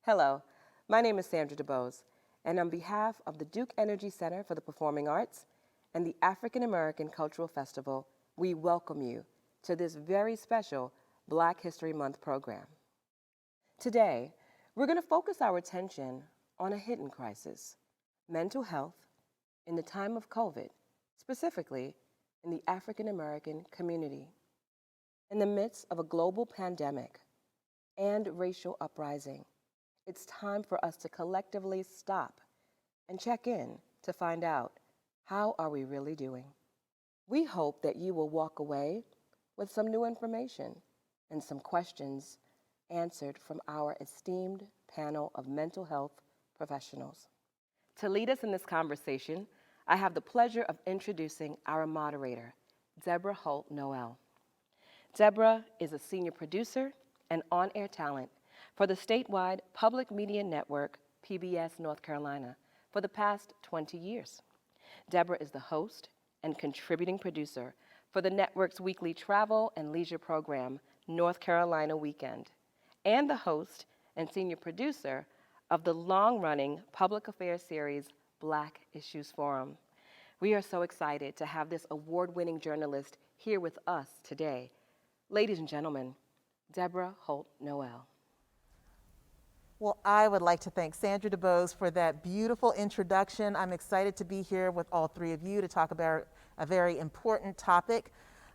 Hello, my name is Sandra DeBose, and on behalf of the Duke Energy Center for the Performing Arts and the African American Cultural Festival, we welcome you to this very special Black History Month program. Today, we're going to focus our attention on a hidden crisis, mental health in the time of COVID, specifically in the African American community. In the midst of a global pandemic and racial uprising, it's time for us to collectively stop and check in to find out, how are we really doing? We hope that you will walk away with some new information and some questions answered from our esteemed panel of mental health professionals. To lead us in this conversation, I have the pleasure of introducing our moderator, Deborah Holt Noel. Deborah is a senior producer and on-air talent for the statewide public media network, PBS North Carolina, for the past 20 years. Deborah is the host and contributing producer for the network's weekly travel and leisure program, North Carolina Weekend, and the host and senior producer of the long-running public affairs series, Black Issues Forum. We are so excited to have this award-winning journalist here with us today. Ladies and gentlemen, Deborah Holt Noel. Well, I would like to thank Sandra DeBose for that beautiful introduction. I'm excited to be here with all three of you to talk about a very important topic,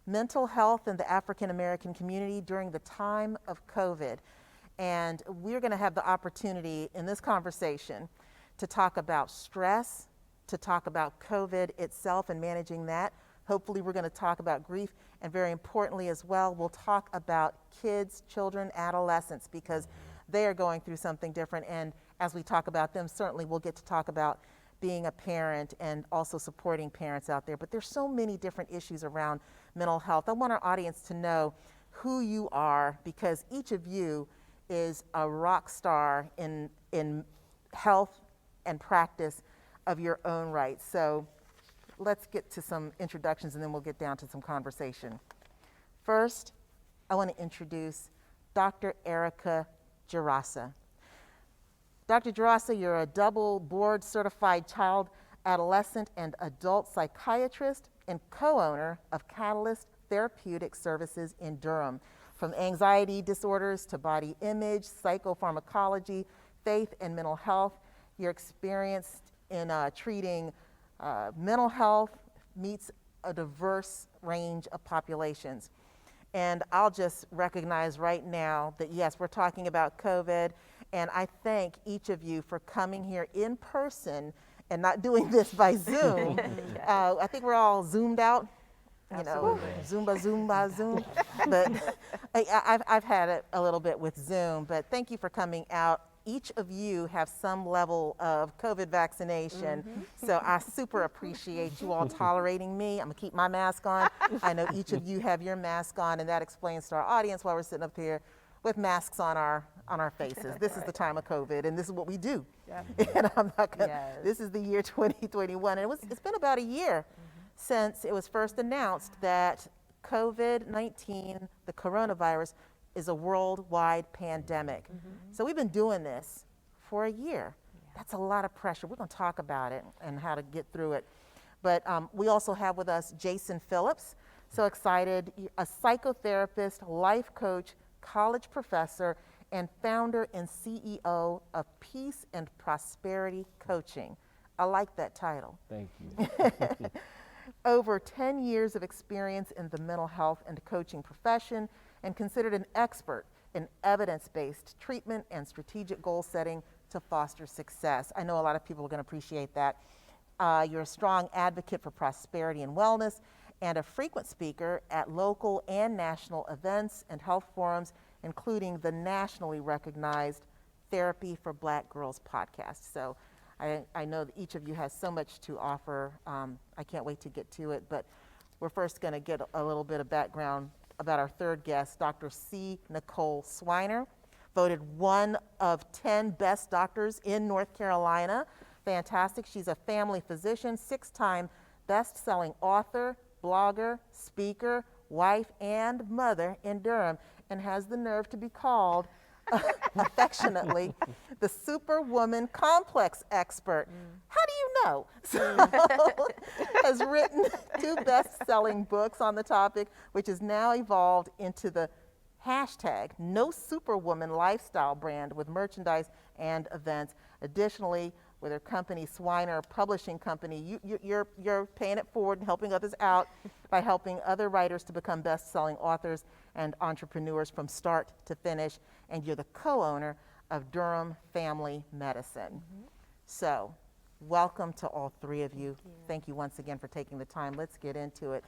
mental health in the African American community during the time of COVID. And we're going to have the opportunity in this conversation to talk about stress, to talk about COVID itself and managing that. Hopefully we're going to talk about grief, and very importantly as well, we'll talk about kids, children, adolescents, because they are going through something different. And as we talk about them, certainly we'll get to talk about being a parent and also supporting parents out there. But there's so many different issues around mental health. I want our audience to know who you are, because each of you is a rock star in health and practice of your own right. So let's get to some introductions and then we'll get down to some conversation. First, I want to introduce Dr. Erikka Dzirasa. Dr. Dzirasa, you're a double board certified child, adolescent, and adult psychiatrist and co-owner of Catalyst Therapeutic Services in Durham. From anxiety disorders to body image, psychopharmacology, faith, and mental health, your experience in treating mental health meets a diverse range of populations. And I'll just recognize right now that yes, we're talking about COVID, and I thank each of you for coming here in person and not doing this by Zoom. I think we're all Zoomed out, you know, Zumba, Zoom. But I've had it a little bit with Zoom, but thank you for coming out. Each of you have some level of COVID vaccination, so I super appreciate you all tolerating me. I'm gonna keep my mask on. I know each of you have your mask on, and that explains to our audience why we're sitting up here with masks on our faces. This is the time of COVID, and this is what we do. Yeah. And I'm not gonna, this is the year 2021, and it's been about a year since it was first announced that COVID-19, the coronavirus, is a worldwide pandemic. So we've been doing this for a year. That's a lot of pressure. We're going to talk about it and how to get through it. But we also have with us Jason Phillips. So excited, a psychotherapist, life coach, college professor, and founder and CEO of Peace and Prosperity Coaching. I like that title. Thank you. Over 10 years of experience in the mental health and coaching profession, and considered an expert in evidence-based treatment and strategic goal setting to foster success. I know a lot of people are going to appreciate that. You're a strong advocate for prosperity and wellness, and a frequent speaker at local and national events and health forums, including the nationally recognized Therapy for Black Girls podcast. So I know that each of you has so much to offer. I can't wait to get to it, but we're first going to get a little bit of background about our third guest, Dr. C. Nicole Swiner, voted one of 10 best doctors in North Carolina. Fantastic. She's a family physician, 6-time best-selling author, blogger, speaker, wife, and mother in Durham, and has the nerve to be called affectionately, the Superwoman Complex expert. How do you know? So, has written 2 best-selling books on the topic, which has now evolved into the hashtag No Superwoman lifestyle brand with merchandise and events. Additionally, with her company, Schweiner Publishing Company, you're paying it forward and helping others out by helping other writers to become best-selling authors and entrepreneurs from start to finish. And you're the co-owner of Durham Family Medicine. So, welcome to all 3 of you. Thank you once again for taking the time. Let's get into it.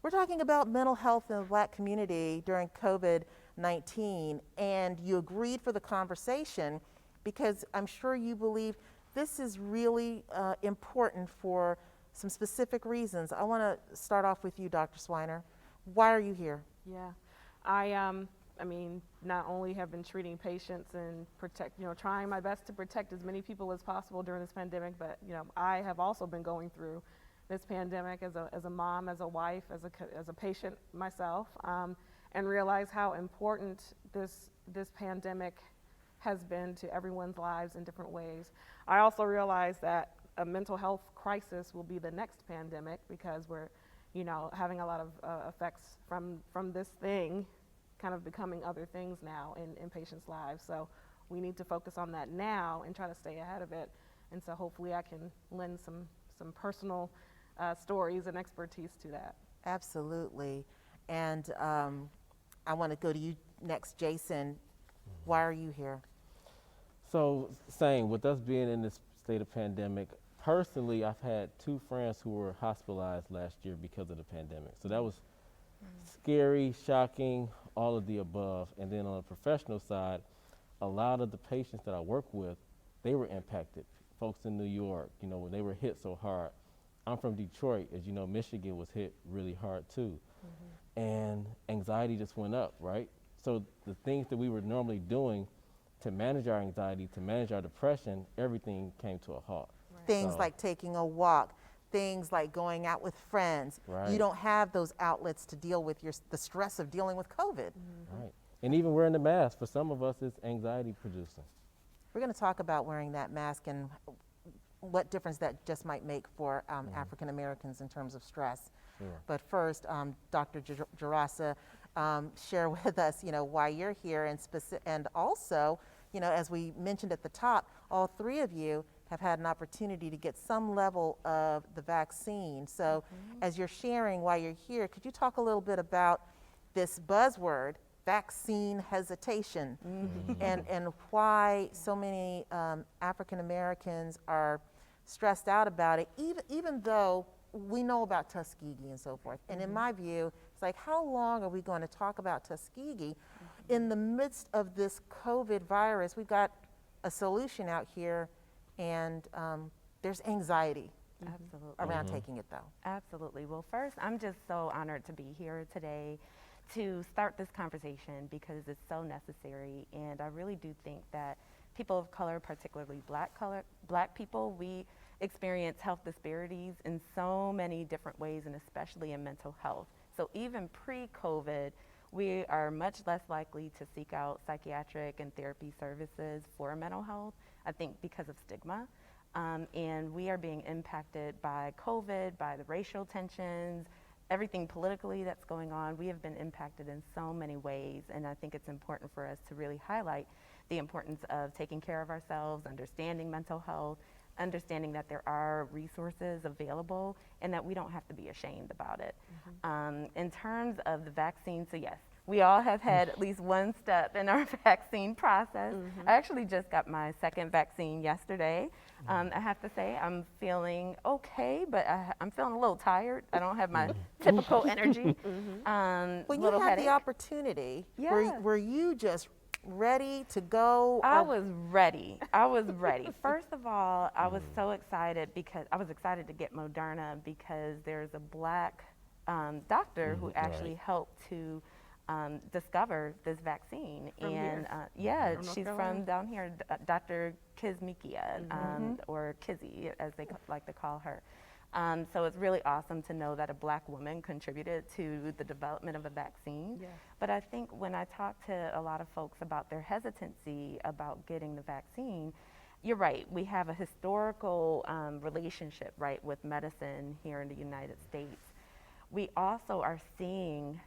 We're talking about mental health in the Black community during COVID-19, and you agreed for the conversation because I'm sure you believe this is really important for some specific reasons. I want to start off with you, Dr. Swiner. Why are you here? Yeah, I mean, not only have been treating patients and trying my best to protect as many people as possible during this pandemic, but I have also been going through this pandemic as a mom, as a wife, as a patient myself, and realize how important this pandemic has been to everyone's lives in different ways. I also realize that a mental health crisis will be the next pandemic because we're, having a lot of effects from this thing kind of becoming other things now in patients' lives. So we need to focus on that now and try to stay ahead of it. And so hopefully I can lend some personal stories and expertise to that. Absolutely. And I want to go to you next, Jason. Why are you here? So, same, with us being in this state of pandemic, personally, I've had 2 friends who were hospitalized last year because of the pandemic. So that was scary, shocking, all of the above. And then on the professional side, a lot of the patients that I work with, they were impacted. Folks in New York, when they were hit so hard. I'm from Detroit, as you know, Michigan was hit really hard too. And anxiety just went up, right? So the things that we were normally doing to manage our anxiety, to manage our depression, everything came to a halt. Right. Things like taking a walk, things like going out with friends. Right. You don't have those outlets to deal with the stress of dealing with COVID. Right. And even wearing the mask, for some of us, it's anxiety producing. We're going to talk about wearing that mask and what difference that just might make for African Americans in terms of stress. Sure. But first, Dr. Dzirasa, share with us, why you're here, and also, as we mentioned at the top, all 3 of you have had an opportunity to get some level of the vaccine. So, as you're sharing why you're here, could you talk a little bit about this buzzword, vaccine hesitation, and why so many African Americans are stressed out about it, even though we know about Tuskegee and so forth. And in my view, it's like, how long are we going to talk about Tuskegee? In the midst of this COVID virus, we've got a solution out here, and there's anxiety Absolutely. around taking it, though. Absolutely. Well, first, I'm just so honored to be here today to start this conversation because it's so necessary. And I really do think that people of color, particularly black people, we experience health disparities in so many different ways, and especially in mental health. So even pre-COVID, we are much less likely to seek out psychiatric and therapy services for mental health, I think because of stigma. And we are being impacted by COVID, by the racial tensions, everything politically that's going on. We have been impacted in so many ways, and I think it's important for us to really highlight the importance of taking care of ourselves, understanding mental health, understanding that there are resources available and that we don't have to be ashamed about it. In terms of the vaccine, so yes, we all have had at least one step in our vaccine process. I actually just got my 2nd vaccine yesterday. I have to say I'm feeling okay, but I'm feeling a little tired. I don't have my typical energy. When you had the opportunity, were you just ready to go? I was ready. First of all, I was so excited because I was excited to get Moderna because there's a black doctor who actually helped to discover this vaccine. She's from down here, Dr. Kizmikia, or Kizzy, as they like to call her. So it's really awesome to know that a Black woman contributed to the development of a vaccine. Yes. But I think when I talk to a lot of folks about their hesitancy about getting the vaccine, you're right. We have a historical relationship, right, with medicine here in the United States. We also are seeing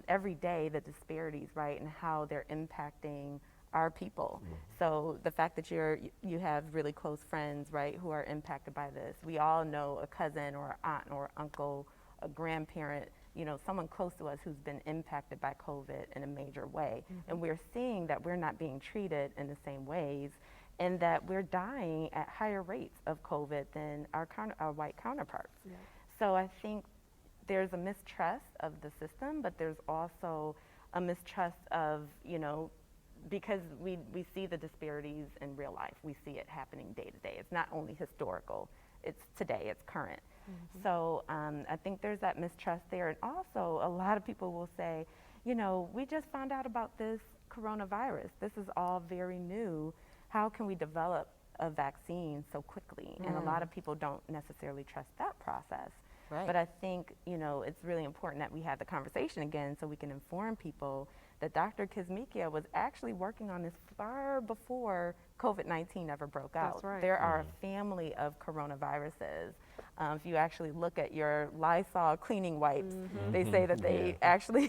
every day the disparities, right, and how they're impacting our people. So the fact that you have really close friends, right, who are impacted by this. We all know a cousin or aunt or uncle, a grandparent, you know, someone close to us who's been impacted by COVID in a major way. And we're seeing that we're not being treated in the same ways, and that we're dying at higher rates of COVID than our white counterparts. Yeah. So I think there's a mistrust of the system, but there's also a mistrust of, you know, because we see the disparities in real life. We see it happening day to day. It's not only historical, it's today, it's current. So I think there's that mistrust there. And also, a lot of people will say, you know, we just found out about this coronavirus. This is all very new. How can we develop a vaccine so quickly? And a lot of people don't necessarily trust that process. Right. But I think, you know, it's really important that we have the conversation again so we can inform people that Dr. Kizzmekia was actually working on this far before COVID-19 ever broke out. That's right. There are a family of coronaviruses. If you actually look at your Lysol cleaning wipes, they say that they actually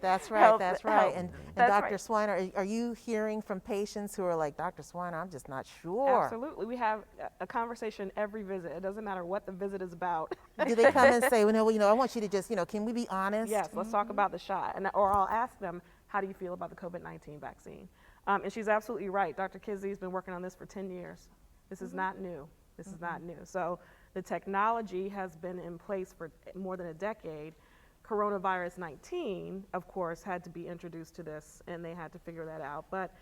That's right, help- that's right. help. And That's Dr. right. Swiner, are you hearing from patients who are like, Dr. Swiner, I'm just not sure? Absolutely. We have a conversation every visit. It doesn't matter what the visit is about. Do they come and say, well, no, you know, I want you to just, you know, can we be honest? Yes, let's talk about the shot. Or I'll ask them, how do you feel about the COVID-19 vaccine? And she's absolutely right. Dr. Kizzy's been working on this for 10 years. This is not new. This is not new. So the technology has been in place for more than a decade. Coronavirus 19, of course, had to be introduced to this, and they had to figure that out. But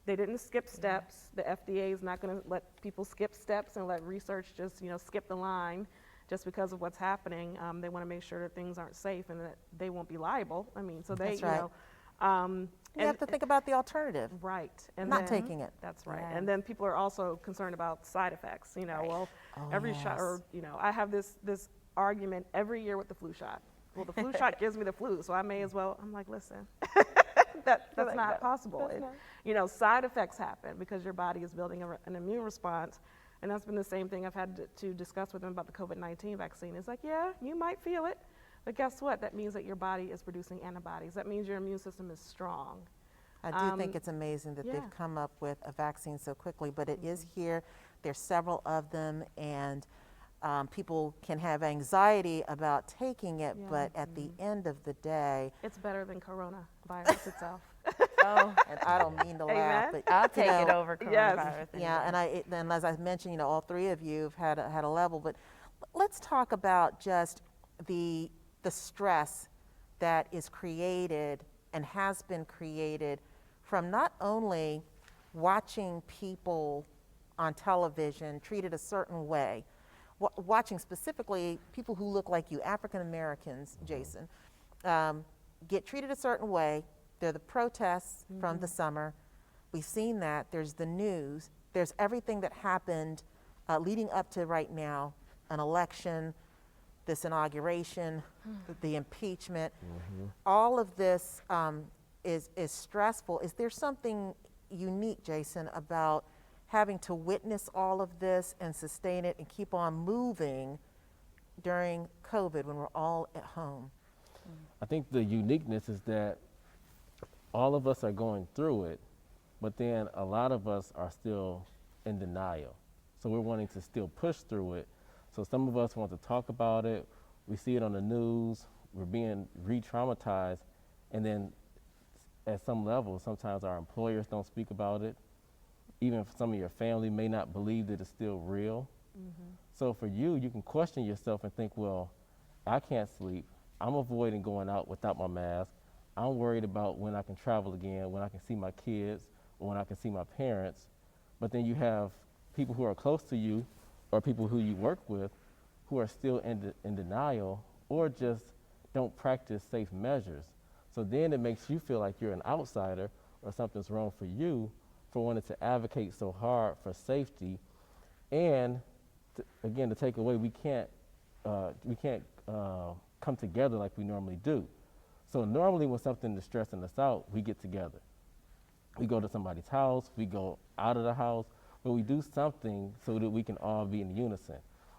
they didn't skip steps. The FDA is not going to let people skip steps and let research just, you know, skip the line just because of what's happening. They want to make sure that things aren't safe and that they won't be liable. I mean, so they, That's right. you know. You have to think about the alternative, Right. And not then- taking it. That's right. Yes. And then people are also concerned about side effects. You know, well, every shot, or, you know, I have this argument every year with the flu shot. Well, the flu shot gives me the flu, so I may as well. I'm like, listen, that's like, not no, possible. You know, side effects happen because your body is building an immune response. And that's been the same thing I've had to discuss with them about the COVID-19 vaccine. It's like, yeah, you might feel it, but guess what? That means that your body is producing antibodies. That means your immune system is strong. I do think it's amazing that yeah. they've come up with a vaccine so quickly, but it is here. There's several of them, and people can have anxiety about taking it, Yeah. but at the end of the day, It's better than coronavirus itself. Oh, and I don't mean to laugh, Amen. but I'll you take it know, over Yes. coronavirus. Yeah, and as I mentioned, you know, all three of you have had a level, but let's talk about just the stress that is created and has been created from not only watching people on television treated a certain way, watching specifically people who look like you, African Americans, Jason, get treated a certain way. They're the protests from the summer. We've seen that. There's the news. There's everything that happened leading up to right now, an election, this inauguration, the impeachment. All of this is stressful. Is there something unique, Jason, about having to witness all of this and sustain it and keep on moving during COVID when we're all at home? I think the uniqueness is that all of us are going through it, but then a lot of us are still in denial. So we're wanting to still push through it. So some of us want to talk about it. We see it on the news. We're being re-traumatized. And then at some level, sometimes our employers don't speak about it. Even if some of your family may not believe that it's still real. So for you, you can question yourself and think, well, I can't sleep. I'm avoiding going out without my mask. I'm worried about when I can travel again, when I can see my kids, or when I can see my parents. But then you have people who are close to you or people who you work with who are still in denial or just don't practice safe measures. So then it makes you feel like you're an outsider or something's wrong for you for wanting to advocate so hard for safety. And again, to take away, we can't come together like we normally do. So normally when something is stressing us out, we get together. We go to somebody's house, we go out of the house, but we do something so that we can all be in unison.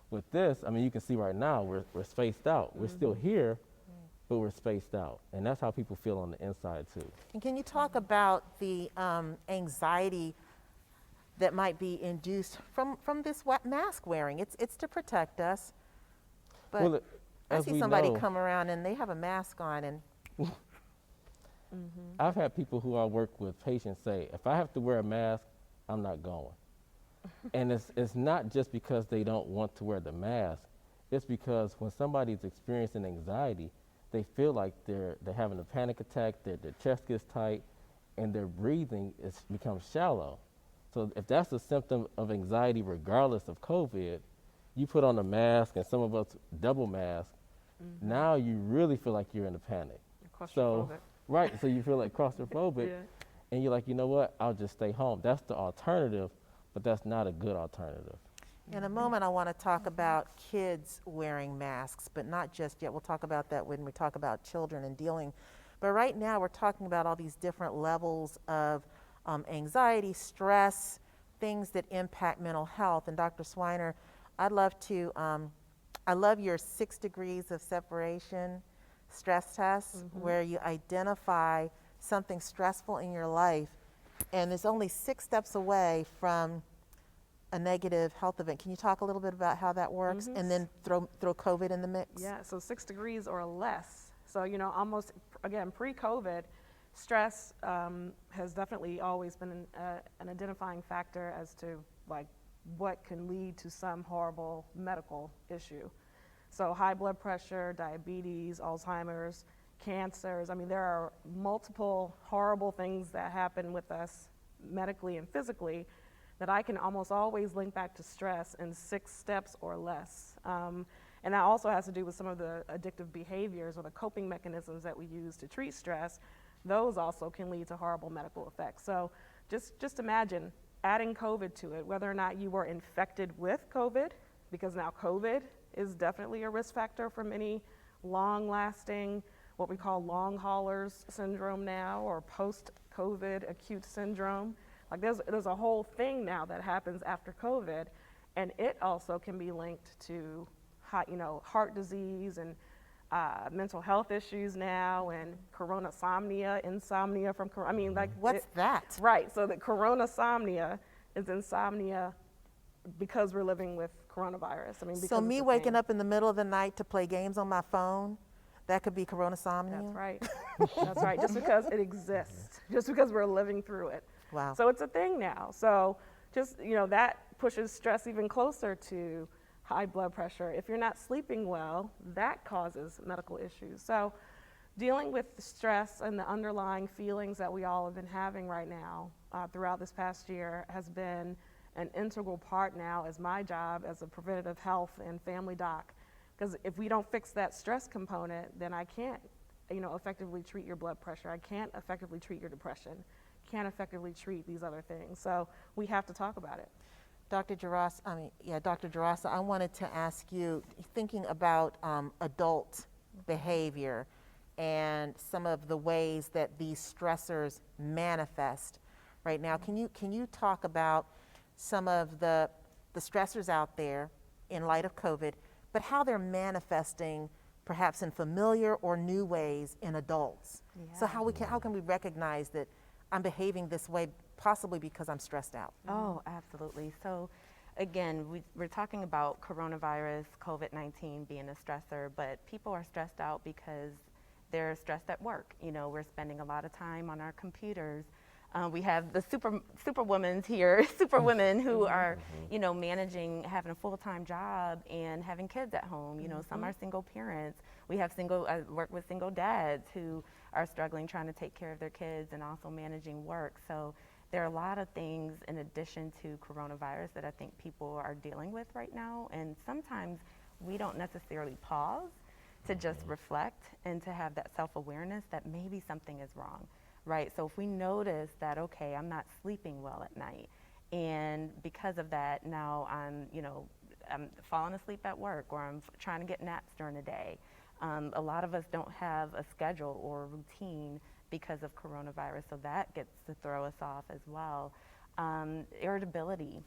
With this, I mean, you can see right now we're spaced out. We're still here, but we're spaced out. And that's how people feel on the inside too. And can you talk about the anxiety that might be induced from this mask wearing? It's to protect us, but Well, I as see we somebody know, come around and they have a mask on, and I've had people who I work with, patients say, if I have to wear a mask, I'm not going. And it's not just because they don't want to wear the mask. It's because when somebody's experiencing anxiety, they feel like they're having a panic attack, their chest gets tight, and their breathing becomes shallow. So if that's a symptom of anxiety regardless of COVID, you put on a mask, and some of us double mask, now you really feel like you're in a panic. So, right, so you feel like claustrophobic, Yeah. and you're like, you know what, I'll just stay home. That's the alternative, but that's not a good alternative. in a moment I want to talk about kids wearing masks, but not just yet. We'll talk about that when we talk about children and dealing. But right now we're talking about all these different levels of anxiety, stress, things that impact mental health. And Dr. Swiner, I love your 6 degrees of separation stress test, where you identify something stressful in your life, and it's only 6 steps away from a negative health event. Can you talk a little bit about how that works, and then throw COVID in the mix? Yeah, so 6 degrees or less. So, you know, almost, again, pre-COVID, stress has definitely always been an identifying factor as to, like, what can lead to some horrible medical issue. So high blood pressure, diabetes, Alzheimer's, cancers. I mean, there are multiple horrible things that happen with us medically and physically that I can almost always link back to stress in 6 steps or less. And that also has to do with some of the addictive behaviors or the coping mechanisms that we use to treat stress. Those also can lead to horrible medical effects. So just imagine adding COVID to it, whether or not you were infected with COVID, because now COVID is definitely a risk factor for many long-lasting, what we call long haulers syndrome now, or post-COVID acute syndrome. Like there's a whole thing now that happens after COVID, and it also can be linked to heart disease and mental health issues now, and insomnia from corona. I mean, like What's that? Right. So the coronasomnia is insomnia because we're living with coronavirus. I mean, because So me it's a waking thing. up in the middle of the night to play games on my phone, that could be coronasomnia? That's right. That's right. Just because it exists, just because we're living through it. Wow. So it's a thing now. So just, that pushes stress even closer to high blood pressure. If you're not sleeping well, that causes medical issues. So dealing with the stress and the underlying feelings that we all have been having right now throughout this past year has been an integral part now as my job as a preventative health and family doc. Because if we don't fix that stress component, then I can't, effectively treat your blood pressure. I can't effectively treat your depression. Can't effectively treat these other things. So we have to talk about it. Dr. Dzirasa, I wanted to ask you, thinking about adult behavior and some of the ways that these stressors manifest right now, can you talk about some of the stressors out there in light of COVID, but how they're manifesting perhaps in familiar or new ways in adults? Yeah. So how can we recognize that I'm behaving this way possibly because I'm stressed out? Oh, absolutely. So again, we're talking about coronavirus, COVID-19 being a stressor, but people are stressed out because they're stressed at work. We're spending a lot of time on our computers. We have the superwomen here, superwomen who are, managing, having a full-time job and having kids at home. Some are single parents. We have I work with single dads who are struggling trying to take care of their kids and also managing work. So there are a lot of things in addition to coronavirus that I think people are dealing with right now. And sometimes we don't necessarily pause to just reflect and to have that self-awareness that maybe something is wrong. Right, so if we notice that, okay, I'm not sleeping well at night, and because of that, now I'm, I'm falling asleep at work, or I'm trying to get naps during the day. A lot of us don't have a schedule or a routine because of coronavirus, so that gets to throw us off as well. Irritability,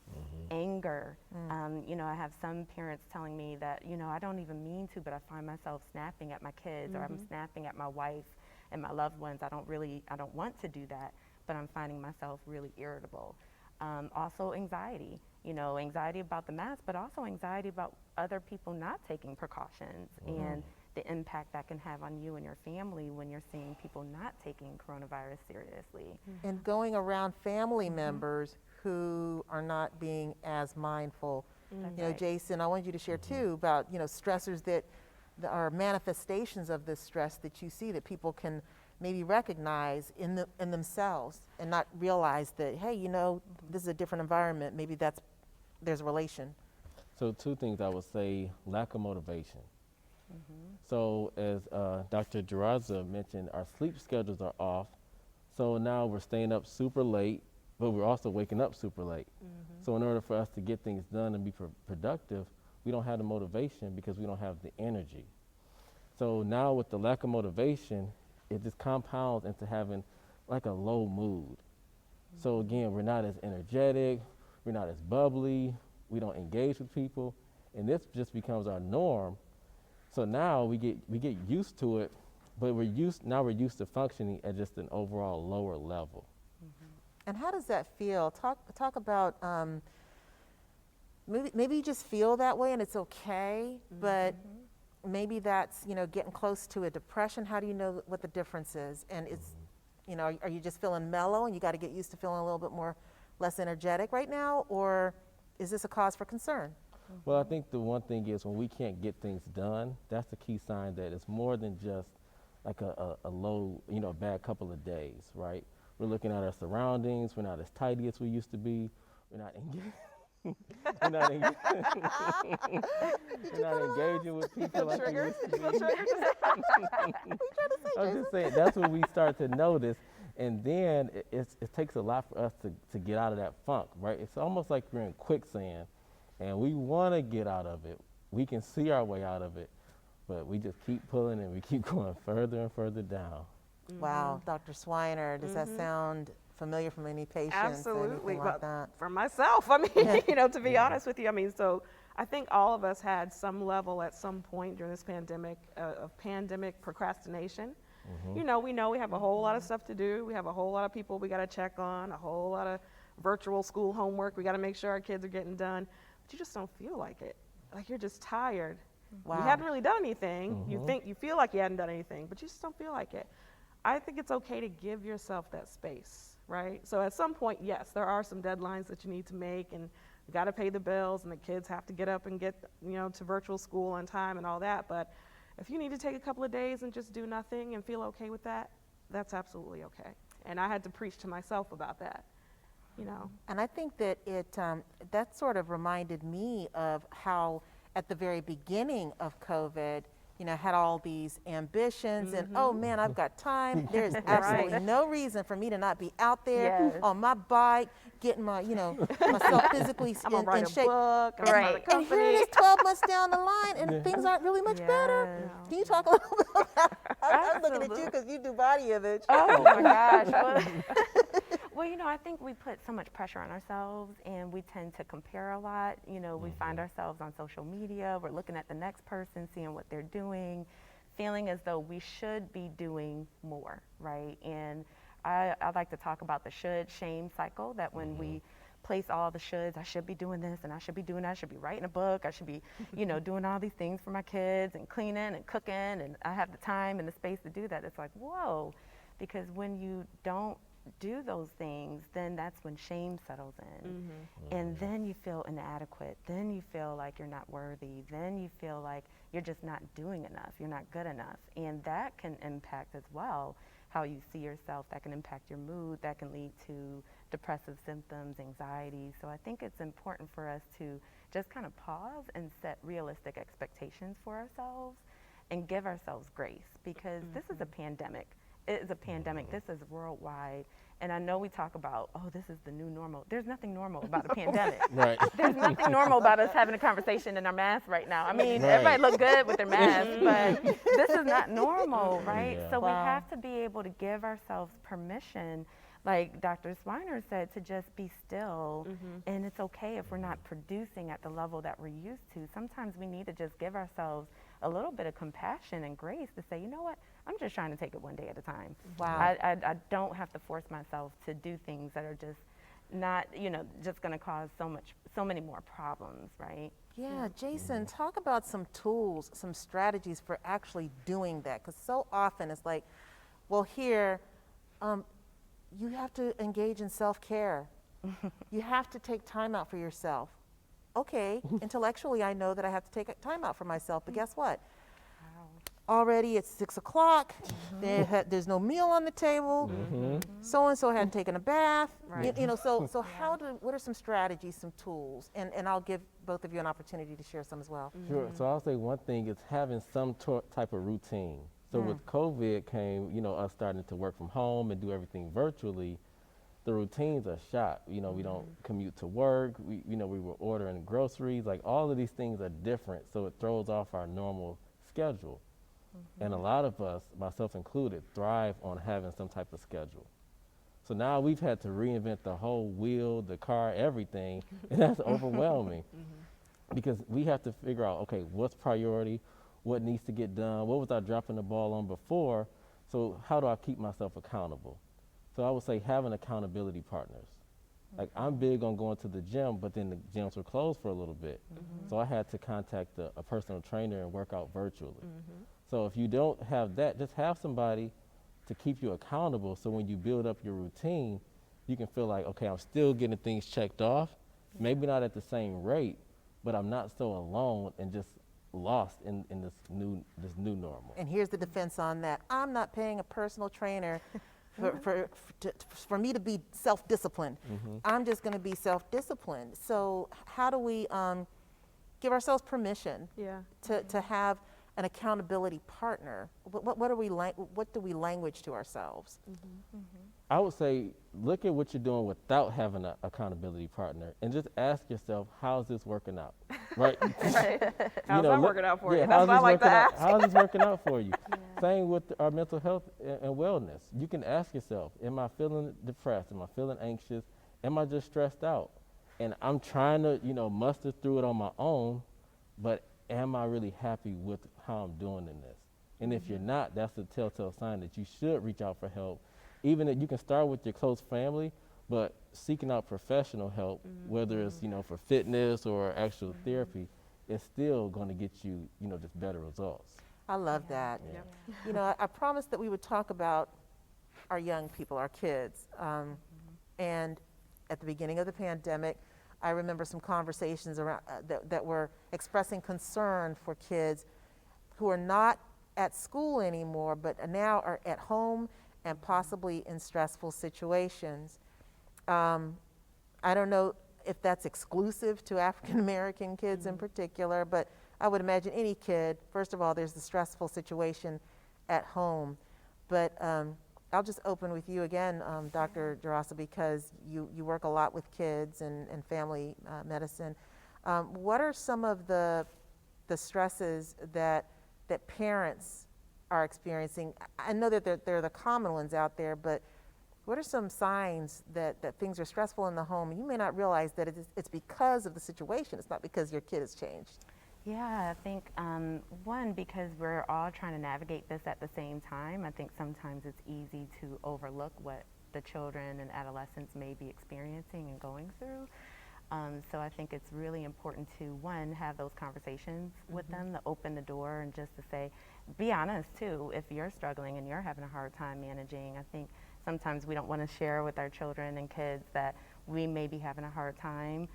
anger. I have some parents telling me that, I don't even mean to, but I find myself snapping at my kids, or I'm snapping at my wife and my loved ones. I don't want to do that, but I'm finding myself really irritable. Also anxiety, anxiety about the mask, but also anxiety about other people not taking precautions and the impact that can have on you and your family when you're seeing people not taking coronavirus seriously. And going around family members who are not being as mindful. Right. Jason, I want you to share too about, stressors that are manifestations of this stress that you see that people can maybe recognize in themselves and not realize that, hey, this is a different environment. Maybe there's a relation. So 2 things I would say: lack of motivation. So as Dr. Dzirasa mentioned, our sleep schedules are off. So now we're staying up super late, but we're also waking up super late. So in order for us to get things done and be productive, we don't have the motivation because we don't have the energy. So now with the lack of motivation, it just compounds into having like a low mood. So again, we're not as energetic, we're not as bubbly, we don't engage with people, and this just becomes our norm. So now we get used to it, but we're used to functioning at just an overall lower level. And how does that feel? Talk about maybe you just feel that way and it's okay, but maybe that's getting close to a depression. How do you know what the difference is? And it's are you just feeling mellow and you got to get used to feeling a little bit less energetic right now, or is this a cause for concern? Well, I think the one thing is when we can't get things done, that's the key sign that it's more than just like a low, a bad couple of days, right? We're looking at our surroundings. We're not as tidy as we used to be. We're not engaging with people like we used to be. I'm just saying, that's what we start to notice. And then it takes a lot for us to get out of that funk, right? It's almost like we're in quicksand. And we want to get out of it. We can see our way out of it, but we just keep pulling and we keep going further and further down. Wow, Dr. Swiner, does that sound familiar from any patients? Absolutely. Anything like that? For myself, I mean, to be honest with you, so I think all of us had some level at some point during this pandemic of pandemic procrastination. We know we have a whole lot of stuff to do. We have a whole lot of people we got to check on, a whole lot of virtual school homework. We got to make sure our kids are getting done. But you just don't feel like it. Like you're just tired. Wow. You haven't really done anything. You feel like you hadn't done anything, but you just don't feel like it. I think it's okay to give yourself that space, right? So at some point, yes, there are some deadlines that you need to make, and you got to pay the bills, and the kids have to get up and get to virtual school on time and all that. But if you need to take a couple of days and just do nothing and feel okay with that, that's absolutely okay. And I had to preach to myself about that. And I think that that sort of reminded me of how at the very beginning of COVID, had all these ambitions and, oh man, I've got time. There's absolutely no reason for me to not be out there on my bike, getting my, myself physically I'm gonna write in a shape. book, I'm gonna start a And here company. it is 12 months down the line and things aren't really much better. Can you talk a little bit about that? I'm looking at you because you do body image. Oh my gosh. Well, I think we put so much pressure on ourselves and we tend to compare a lot. We find ourselves on social media. We're looking at the next person, seeing what they're doing, feeling as though we should be doing more, right? And I like to talk about the should shame cycle, that when we place all the shoulds, I should be doing this and I should be doing that, I should be writing a book, I should be, doing all these things for my kids and cleaning and cooking, and I have the time and the space to do that. It's like, whoa, because when you don't do those things, then that's when shame settles in. And then you feel inadequate. Then you feel like you're not worthy. Then you feel like you're just not doing enough. You're not good enough. And that can impact as well how you see yourself. That can impact your mood. That can lead to depressive symptoms, anxiety. So I think it's important for us to just kind of pause and set realistic expectations for ourselves and give ourselves grace, because this is a pandemic. It is a pandemic. This is worldwide. And I know we talk about, oh, this is the new normal. There's nothing normal about a pandemic. Right. There's nothing normal about us having a conversation in our masks right now. I mean, Right. everybody look good with their masks, but this is not normal, right? Yeah. So we Wow. have to be able to give ourselves permission, like Dr. Schweiner said, to just be still. And it's okay if we're not producing at the level that we're used to. Sometimes we need to just give ourselves a little bit of compassion and grace to say, you know what, I'm just trying to take it one day at a time. Wow. I don't have to force myself to do things that are just not, just going to cause so many more problems, right? Yeah, Jason, talk about some tools, some strategies for actually doing that. Because so often it's like, well, here, you have to engage in self-care. You have to take time out for yourself. Okay, intellectually, I know that I have to take time out for myself, but guess what? Already it's 6 o'clock, there's no meal on the table, so-and-so hadn't taken a bath. Right. So what are some strategies, some tools? And I'll give both of you an opportunity to share some as well. Sure. So I'll say one thing is having some type of routine. So with COVID came, us starting to work from home and do everything virtually. The routines are shot. We don't commute to work. We were ordering groceries. Like all of these things are different, so it throws off our normal schedule. And a lot of us, myself included, thrive on having some type of schedule. So now we've had to reinvent the whole wheel, the car, everything, and that's overwhelming. Because we have to figure out, okay, what's priority, what needs to get done, what was I dropping the ball on before, so how do I keep myself accountable? So I would say having accountability partners. Like I'm big on going to the gym, but then the gyms were closed for a little bit. So I had to contact a personal trainer and work out virtually. So if you don't have that, just have somebody to keep you accountable, so when you build up your routine, you can feel like, okay, I'm still getting things checked off, maybe not at the same rate, but I'm not so alone and just lost in this new normal. And here's the defense on that. I'm not paying a personal trainer for me to be self-disciplined. I'm just going to be self-disciplined. So how do we give ourselves permission to have an accountability partner? What do we language to ourselves? I would say, look at what you're doing without having an accountability partner and just ask yourself, how's this working out? Right? Right. How's that working out for you? Yeah, That's what I like to ask. How's this working out for you? Same with our mental health and wellness. You can ask yourself, am I feeling depressed? Am I feeling anxious? Am I just stressed out? And I'm trying to, muster through it on my own, but am I really happy with how I'm doing in this? And if you're not, that's a telltale sign that you should reach out for help. Even if you can start with your close family, but seeking out professional help, whether it's, for fitness or actual therapy, is still going to get you, just better results. I love that. I promised that we would talk about our young people, our kids. And at the beginning of the pandemic, I remember some conversations around that were expressing concern for kids who are not at school anymore, but now are at home and possibly in stressful situations. I don't know if that's exclusive to African American kids in particular, but I would imagine any kid, first of all, there's the stressful situation at home. But I'll just open with you again, Dr. Dzirasa, because you work a lot with kids and family medicine. What are some of the stresses that parents are experiencing? I know that there are the common ones out there, but what are some signs that things are stressful in the home? You may not realize that it's because of the situation. It's not because your kid has changed. Yeah, I think one, because we're all trying to navigate this at the same time, I think sometimes it's easy to overlook what the children and adolescents may be experiencing and going through. So I think it's really important to, one, have those conversations with them, to open the door and just to say, be honest too, if you're struggling and you're having a hard time managing. I think sometimes we don't want to share with our children and kids that we may be having a hard time.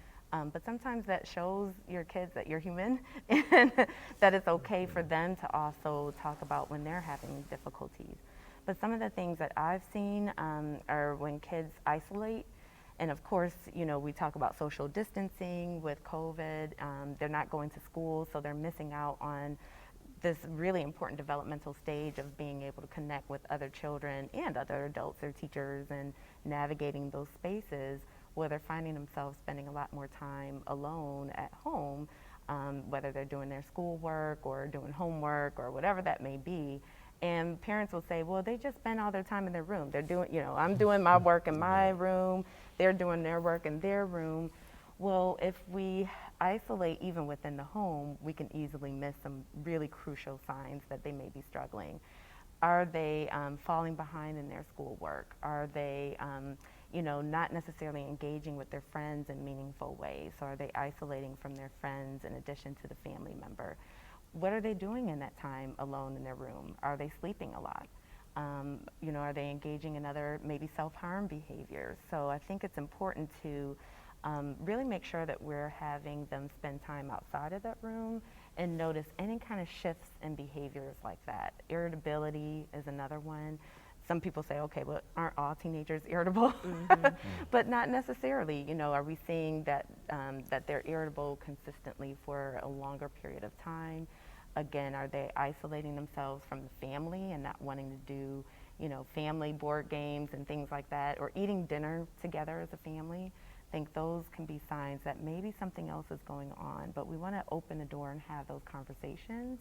But sometimes that shows your kids that you're human and that it's okay for them to also talk about when they're having difficulties. But some of the things that I've seen are when kids isolate. And of course, we talk about social distancing with COVID. They're not going to school, so they're missing out on this really important developmental stage of being able to connect with other children and other adults or teachers and navigating those spaces where they're finding themselves spending a lot more time alone at home, whether they're doing their schoolwork or doing homework or whatever that may be. And parents will say, well, they just spend all their time in their room. They're doing, I'm doing my work in my room, they're doing their work in their room. Well, if we isolate even within the home, we can easily miss some really crucial signs that they may be struggling. Are they falling behind in their schoolwork? Are they, not necessarily engaging with their friends in meaningful ways? So are they isolating from their friends in addition to the family member? What are they doing in that time alone in their room? Are they sleeping a lot? Are they engaging in other maybe self-harm behaviors? So I think it's important to really make sure that we're having them spend time outside of that room and notice any kind of shifts in behaviors like that. Irritability is another one. Some people say, okay, well, aren't all teenagers irritable? But not necessarily. Are we seeing that that they're irritable consistently for a longer period of time? Again, are they isolating themselves from the family and not wanting to do, family board games and things like that, or eating dinner together as a family? I think those can be signs that maybe something else is going on, but we want to open the door and have those conversations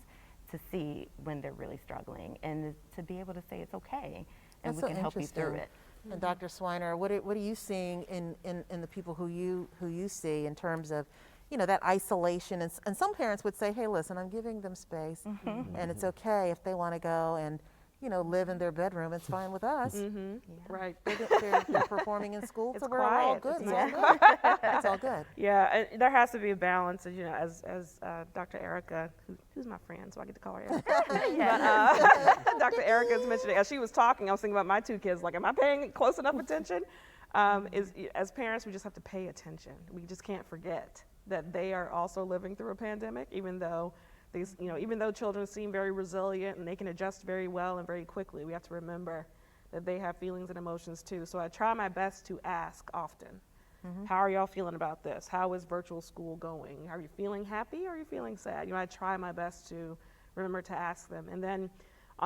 to see when they're really struggling and to be able to say it's okay and That's we can help you through it. And Dr. Swiner, what are you seeing in the people who you see in terms of, that isolation? And some parents would say, hey, listen, I'm giving them space, and it's okay if they want to go and live in their bedroom. It's fine with us. Right. They're performing in school, It's so we're all quiet. good. It's It's all good. It's all good. Yeah, and there has to be a balance, as Dr. Erikka, who's my friend, so I get to call her Erikka. But Dr. Erikka is mentioning, as she was talking, I was thinking about my two kids, like, am I paying close enough attention? As parents, we just have to pay attention. We just can't forget that they are also living through a pandemic, even though children seem very resilient and they can adjust very well and very quickly. We have to remember that they have feelings and emotions too. So I try my best to ask often, how are y'all feeling about this? How is virtual school going? Are you feeling happy or are you feeling sad? I try my best to remember to ask them. And then,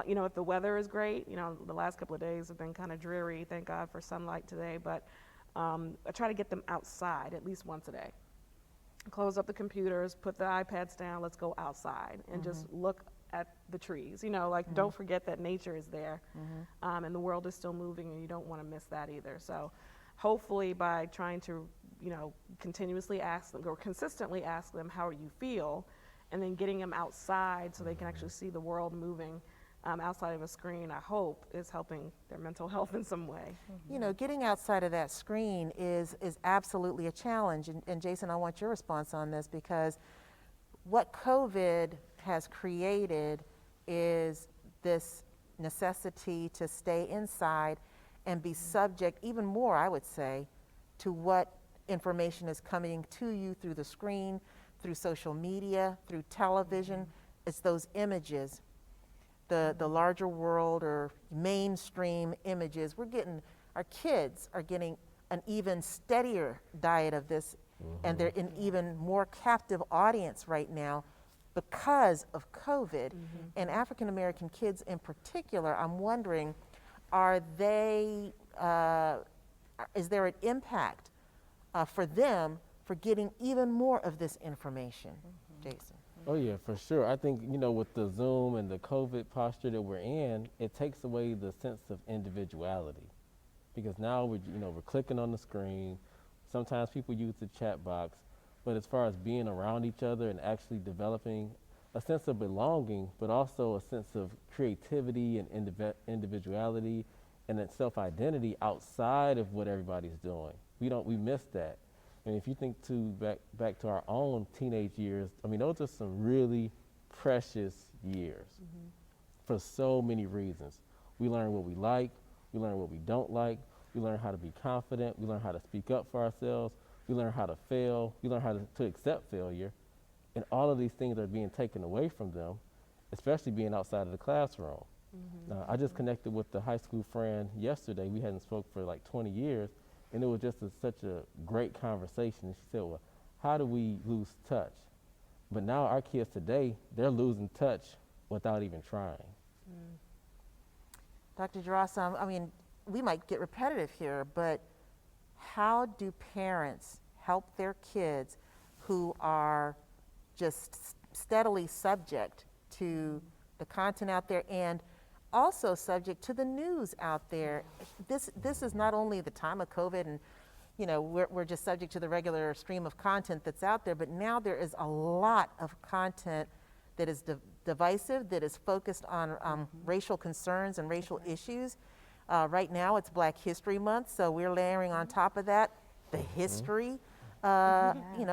if the weather is great, the last couple of days have been kind of dreary, thank God for sunlight today, but I try to get them outside at least once a day. Close up the computers, put the iPads down, let's go outside and just look at the trees. Don't forget that nature is there and the world is still moving and you don't want to miss that either. So hopefully by trying to, continuously ask them or consistently ask them how you feel and then getting them outside so they can actually see the world moving outside of a screen, I hope, is helping their mental health in some way. Getting outside of that screen is absolutely a challenge. And Jason, I want your response on this, because what COVID has created is this necessity to stay inside and be subject even more, I would say, to what information is coming to you through the screen, through social media, through television. It's those images. The larger world or mainstream images. Our kids are getting an even steadier diet of this, and they're an even more captive audience right now because of COVID. And African American kids in particular, I'm wondering, is there an impact for them for getting even more of this information? Jason. Oh yeah, for sure. I think, with the Zoom and the COVID posture that we're in, it takes away the sense of individuality. Because now we're clicking on the screen. Sometimes people use the chat box, but as far as being around each other and actually developing a sense of belonging, but also a sense of creativity and individuality and that self-identity outside of what everybody's doing. We miss that. And if you think back to our own teenage years, those are some really precious years for so many reasons. We learn what we like, we learn what we don't like, we learn how to be confident, we learn how to speak up for ourselves, we learn how to fail, we learn how to accept failure. And all of these things are being taken away from them, especially being outside of the classroom. I just connected with the high school friend yesterday. We hadn't spoke for like 20 years. And it was just such a great conversation. And she said, well, how do we lose touch? But now our kids today, they're losing touch without even trying. Dr. Dzirasa, I mean, we might get repetitive here, but how do parents help their kids who are just steadily subject to the content out there and also subject to the news out there? This is not only the time of COVID and we're just subject to the regular stream of content that's out there, but now there is a lot of content that is divisive, that is focused on racial concerns and racial issues. Right now it's Black History Month, so we're layering on top of that the history,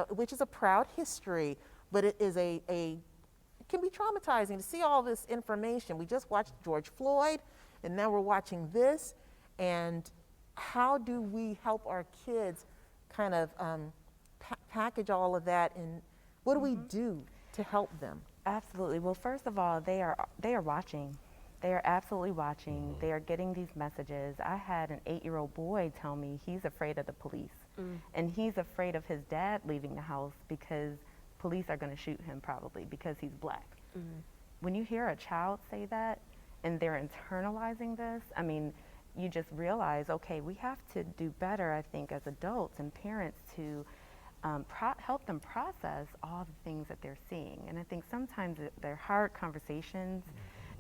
which is a proud history, but it is it can be traumatizing to see all this information. We just watched George Floyd, and now we're watching this, and how do we help our kids kind of package all of that, and what do we do to help them? Absolutely. Well, first of all, they are watching. They are absolutely watching. They are getting these messages. I had an 8-year-old boy tell me he's afraid of the police, and he's afraid of his dad leaving the house because police are going to shoot him probably because he's Black. When you hear a child say that and they're internalizing this, I mean, you just realize, okay, we have to do better, I think, as adults and parents to help them process all the things that they're seeing. And I think sometimes they're hard conversations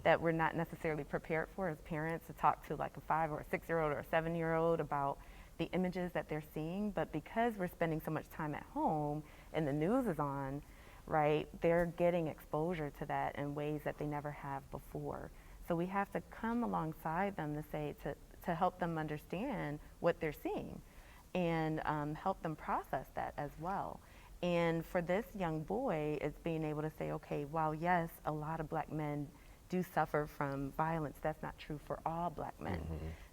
that we're not necessarily prepared for as parents, to talk to like a 5 or a 6-year-old or a 7-year-old about the images that they're seeing. But because we're spending so much time at home and the news is on, right, they're getting exposure to that in ways that they never have before. So we have to come alongside them to help them understand what they're seeing and help them process that as well. And for this young boy, it's being able to say, okay, while yes, a lot of Black men do suffer from violence, that's not true for all Black men.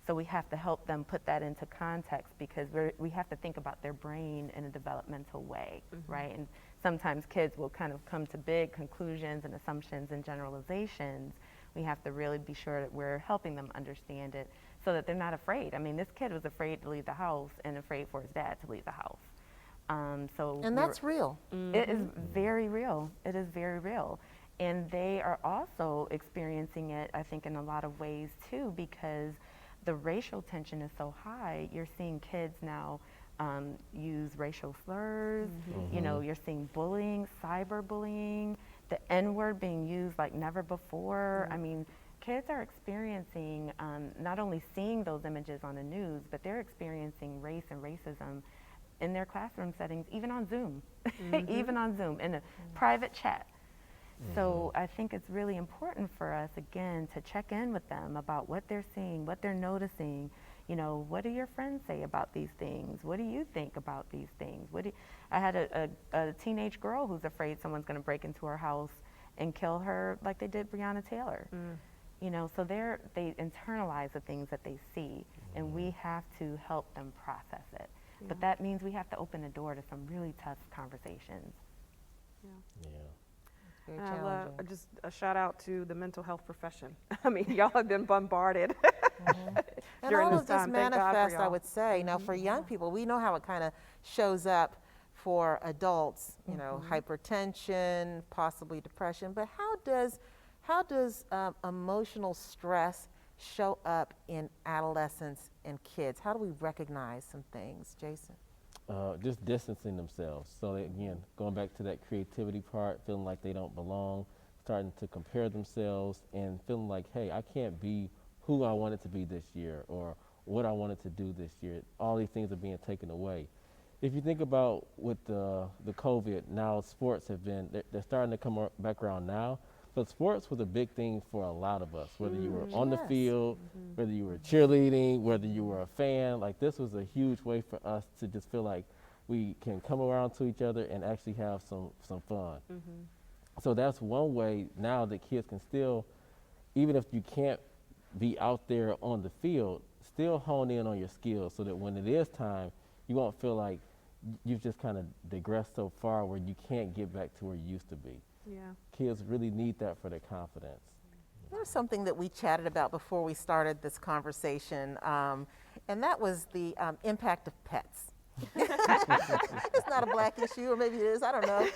So we have to help them put that into context, because we have to think about their brain in a developmental way, right? And sometimes kids will kind of come to big conclusions and assumptions and generalizations. We have to really be sure that we're helping them understand it so that they're not afraid. I mean, this kid was afraid to leave the house and afraid for his dad to leave the house. And that's real. It is very real. It is very real. And they are also experiencing it, I think, in a lot of ways too, because the racial tension is so high. You're seeing kids now use racial slurs. You're seeing bullying, cyberbullying, the N-word being used like never before. I mean, kids are experiencing not only seeing those images on the news, but they're experiencing race and racism in their classroom settings, even on Zoom, even on Zoom, in a private chat. So I think it's really important for us, again, to check in with them about what they're seeing, what they're noticing. What do your friends say about these things? What do you think about these things? I had a teenage girl who's afraid someone's going to break into her house and kill her like they did Breonna Taylor. So they internalize the things that they see, and we have to help them process it. But that means we have to open the door to some really tough conversations. Very And challenging. just a shout out to the mental health profession. I mean, y'all have been bombarded. And during all this of this time. Thank God for manifests, I y'all. would say. Now, for young people, we know how it kind of shows up for adults, hypertension, possibly depression. But how does emotional stress show up in adolescents and kids? How do we recognize some things, Jason? Just distancing themselves. So again, going back to that creativity part, feeling like they don't belong, starting to compare themselves and feeling like, hey, I can't be who I wanted to be this year or what I wanted to do this year. All these things are being taken away. If you think about with the COVID, now sports have been, they're starting to come back around now. But sports was a big thing for a lot of us, whether you were on the field, whether you were cheerleading, whether you were a fan. Like, this was a huge way for us to just feel like we can come around to each other and actually have some fun. So that's one way now that kids can still, even if you can't be out there on the field, still hone in on your skills so that when it is time, you won't feel like you've just kind of digressed so far where you can't get back to where you used to be. Kids really need that for their confidence. There's something that we chatted about before we started this conversation, and that was the impact of pets. It's not a black issue, or maybe it is, I don't know.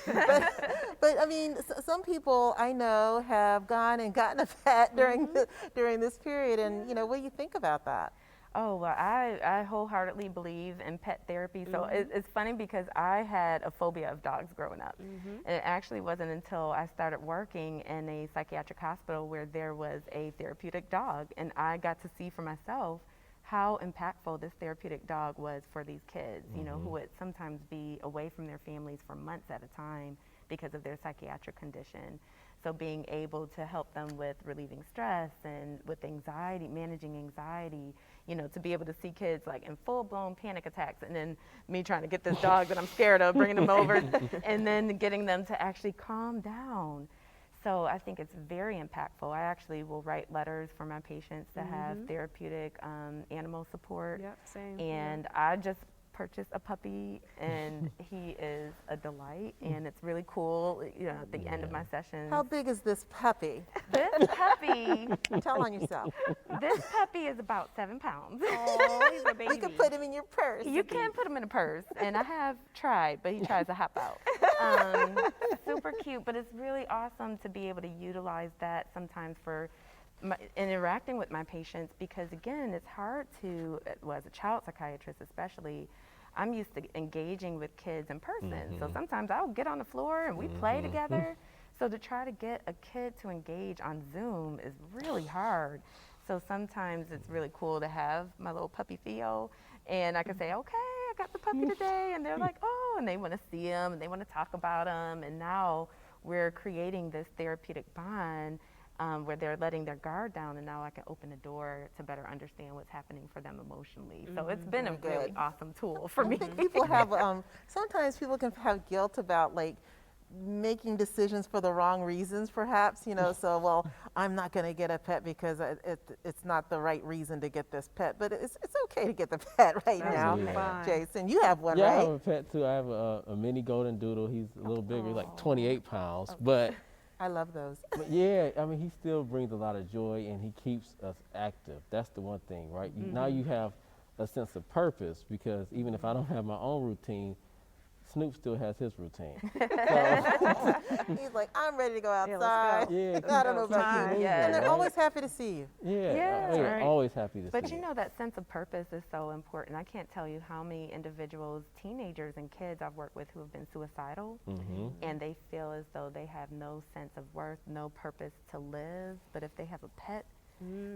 But I mean, some people I know have gone and gotten a pet during during this period, and you know, what do you think about that? Oh, well, I wholeheartedly believe in pet therapy. So it's funny because I had a phobia of dogs growing up. And it actually wasn't until I started working in a psychiatric hospital where there was a therapeutic dog. And I got to see for myself how impactful this therapeutic dog was for these kids, you know, who would sometimes be away from their families for months at a time because of their psychiatric condition. So being able to help them with relieving stress and with anxiety, managing anxiety, you know, to be able to see kids like in full-blown panic attacks, and then me trying to get this dog that I'm scared of, bringing them over, and then getting them to actually calm down. So I think it's very impactful. I actually will write letters for my patients to have therapeutic animal support. Yep, same. And I just purchased a puppy, and he is a delight, and it's really cool, you know, at the end of my sessions. How big is this puppy? This puppy, Tell on yourself. this puppy is about 7 pounds. Oh, he's a baby. You can put him in your purse. You can put him in a purse, and I have tried, but he tries to hop out. Super cute, but it's really awesome to be able to utilize that sometimes for interacting with my patients, because again, it's hard to, well, as a child psychiatrist especially, I'm used to engaging with kids in person. So sometimes I'll get on the floor and we play together. So to try to get a kid to engage on Zoom is really hard. So sometimes it's really cool to have my little puppy Theo, and I can say, okay, I got the puppy today, and they're like, oh, and they want to see him and they want to talk about him, and now we're creating this therapeutic bond where they're letting their guard down, and now I can open the door to better understand what's happening for them emotionally. So it's been a really awesome tool for me. I think people have, sometimes people can have guilt about like making decisions for the wrong reasons, perhaps, you know, so, well, I'm not going to get a pet because it's not the right reason to get this pet, but it's okay to get the pet right now. Fine. Jason, you have one, Yeah, I right? have a pet too. I have a mini golden doodle. He's a little bigger, he's like 28 pounds, but I love those. yeah, I mean, he still brings a lot of joy, and he keeps us active. That's the one thing, right? Now you have a sense of purpose, because even if I don't have my own routine, Snoop still has his routine. So, He's like, I'm ready to go let's go. outside. yeah, I don't know about Time, you. yeah. And they're right? always happy to see you. Yeah, Yeah, yeah, right. always happy to But see you it. know, that sense of purpose is so important. I can't tell you how many individuals, teenagers and kids I've worked with who have been suicidal, and they feel as though they have no sense of worth, no purpose to live. But if they have a pet,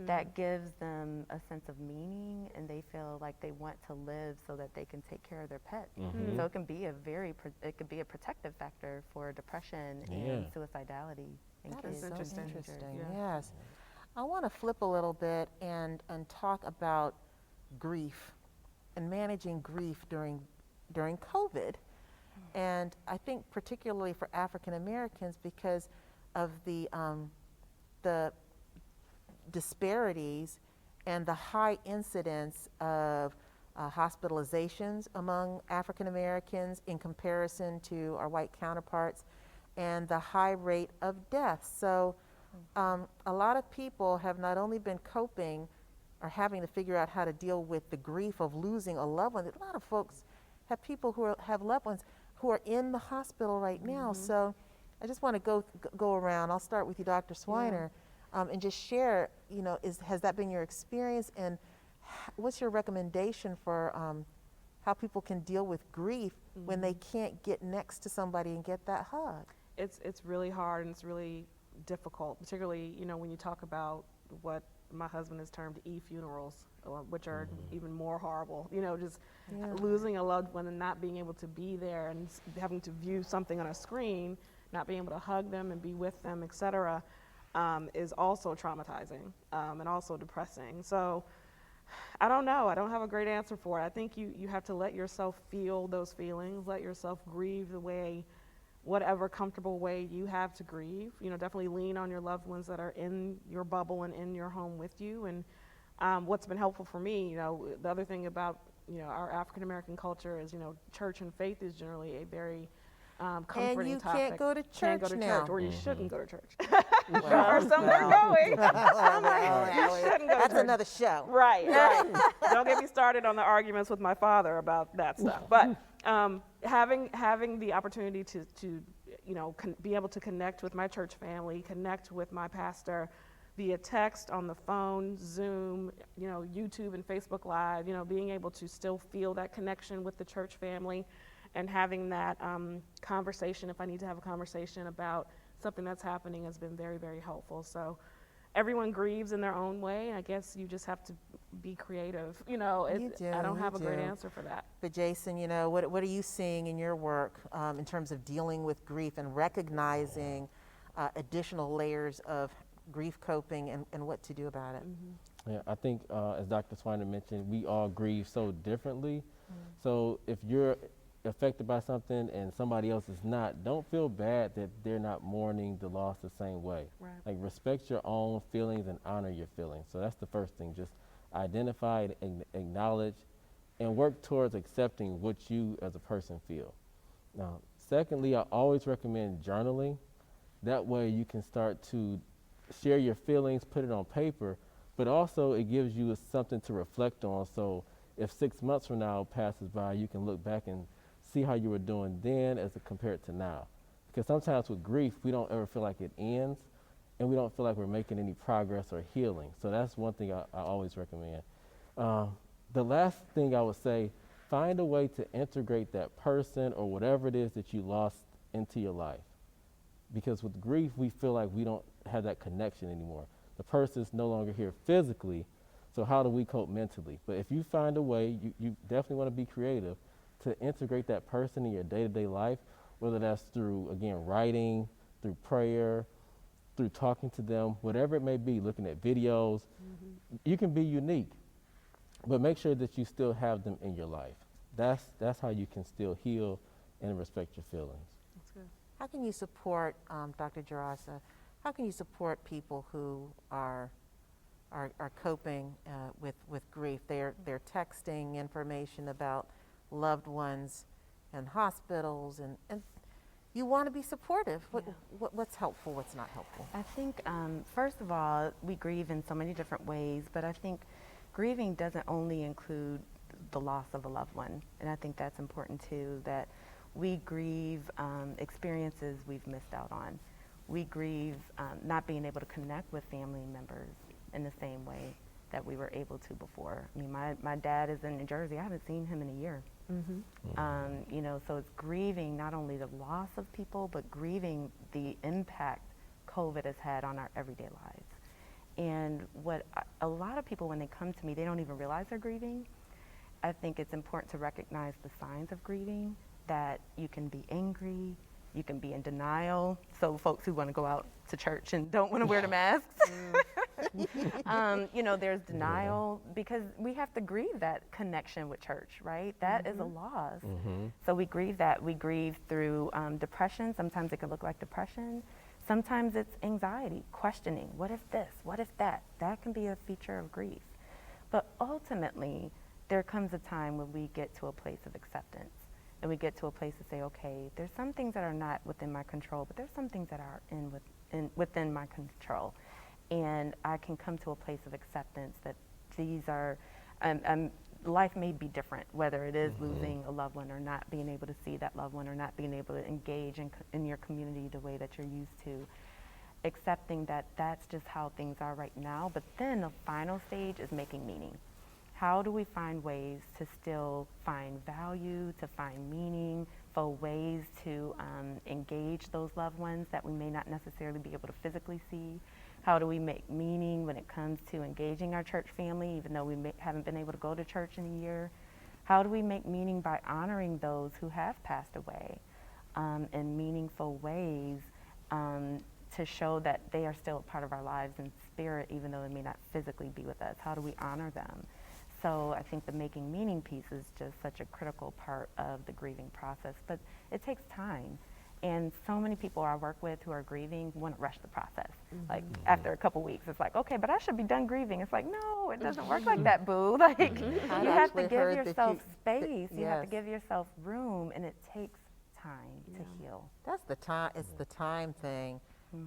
that gives them a sense of meaning, and they feel like they want to live so that they can take care of their pet. So it can be it could be a protective factor for depression and suicidality in That kids. is so and teenagers. interesting, Yeah. yes. I want to flip a little bit and talk about grief and managing grief during COVID. And I think particularly for African Americans, because of the disparities and the high incidence of hospitalizations among African Americans in comparison to our white counterparts, and the high rate of death. So a lot of people have not only been coping or having to figure out how to deal with the grief of losing a loved one. A lot of folks have people who have loved ones who are in the hospital right now. So I just want to go around. I'll start with you, Dr. Swiner, and just share, you know, has that been your experience, and what's your recommendation for how people can deal with grief when they can't get next to somebody and get that hug? It's really hard, and it's really difficult, particularly, you know, when you talk about what my husband has termed Efunerals, which are even more horrible. You know, just losing a loved one and not being able to be there, and having to view something on a screen, not being able to hug them and be with them, etc., is also traumatizing and also depressing. So I don't know. I don't have a great answer for it. I think you have to let yourself feel those feelings, let yourself grieve the way, whatever comfortable way you have to grieve. You know, definitely lean on your loved ones that are in your bubble and in your home with you. And what's been helpful for me, you know, the other thing about, you know, our African American culture is, you know, church and faith is generally a very comforting you topic. can't go to Can't go church to now. church, or you shouldn't go to church. Well, or some are going. I'm like, you shouldn't go to That's church. another show. Right, right. Don't get me started on the arguments with my father about that stuff. But having the opportunity to be able to connect with my church family, connect with my pastor via text, on the phone, Zoom, YouTube and Facebook Live, being able to still feel that connection with the church family and having that conversation, if I need to have a conversation about something that's happening, has been very, very helpful. So everyone grieves in their own way. I guess you just have to be creative. I don't have a great answer for that. But Jason, what are you seeing in your work in terms of dealing with grief and recognizing additional layers of grief coping and what to do about it? Yeah, I think as Dr. Swiner mentioned, we all grieve so differently. So if you're affected by something and somebody else is not, don't feel bad that they're not mourning the loss the same way. Right. Like, respect your own feelings and honor your feelings. So that's the first thing. Just identify and acknowledge and work towards accepting what you as a person feel. Now, secondly, I always recommend journaling. That way you can start to share your feelings, put it on paper, but also it gives you something to reflect on. So if 6 months from now passes by, you can look back and see how you were doing then as compared to now. Because sometimes with grief, we don't ever feel like it ends, and we don't feel like we're making any progress or healing. So that's one thing I always recommend. The last thing I would say, find a way to integrate that person or whatever it is that you lost into your life. Because with grief, we feel like we don't have that connection anymore. The person's no longer here physically, so how do we cope mentally? But if you find a way, you definitely want to be creative to integrate that person in your day-to-day life, whether that's through, again, writing, through prayer, through talking to them, whatever it may be, looking at videos. You can be unique, but make sure that you still have them in your life. That's how you can still heal and respect your feelings. That's good. How can you support, Dr. Dzirasa, how can you support people who are coping with grief? They're texting information about loved ones and hospitals, and you want to be supportive. What's helpful, what's not helpful? I think, first of all, we grieve in so many different ways, but I think grieving doesn't only include the loss of a loved one. And I think that's important too, that we grieve experiences we've missed out on. We grieve not being able to connect with family members in the same way that we were able to before. I mean, my dad is in New Jersey. I haven't seen him in a year. So it's grieving not only the loss of people, but grieving the impact COVID has had on our everyday lives. And a lot of people, when they come to me, they don't even realize they're grieving. I think it's important to recognize the signs of grieving, that you can be angry, you can be in denial. So folks who want to go out to church and don't want to wear the masks. There's denial, because we have to grieve that connection with church, right? That is a loss. So we grieve that. We grieve through depression. Sometimes it can look like depression. Sometimes it's anxiety, questioning, what if this, what if that? That can be a feature of grief. But ultimately, there comes a time when we get to a place of acceptance, and we get to a place to say, okay, there's some things that are not within my control, but there's some things that are within my control. And I can come to a place of acceptance that these are, life may be different, whether it is losing a loved one or not being able to see that loved one or not being able to engage in your community the way that you're used to. Accepting that that's just how things are right now, but then the final stage is making meaning. How do we find ways to still find value, to find meaning, for ways to engage those loved ones that we may not necessarily be able to physically see? How do we make meaning when it comes to engaging our church family, even though we haven't been able to go to church in a year? How do we make meaning by honoring those who have passed away in meaningful ways to show that they are still a part of our lives in spirit, even though they may not physically be with us? How do we honor them? So I think the making meaning piece is just such a critical part of the grieving process, but it takes time. And so many people I work with who are grieving want to rush the process. Like after a couple weeks, it's like, okay, but I should be done grieving. It's like, no, it doesn't work like that, boo. Like you have to give yourself space. You have to give yourself room, and it takes time to heal. That's the time. It's the time thing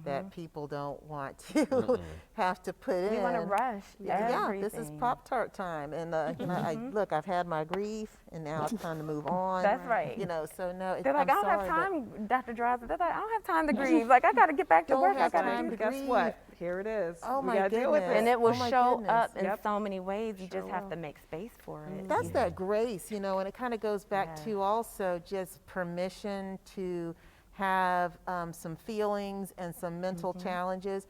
that people don't want to have to put in. We want to rush everything. This is Pop-Tart time, and you know, look, I've had my grief, and now it's time to move on. That's right. You know, so no, They're like, I don't have time, Dr. Dzirasa. They're like, I don't have time to grieve. Like, I got to get back to work. I got to do Guess what? Here it is. Oh we my gotta deal with goodness. it. And it will Oh my show goodness. up in so many ways. You just have to make space for it. That's that grace, you know, and it kind of goes back Yes. to also just permission to have some feelings and some mental challenges.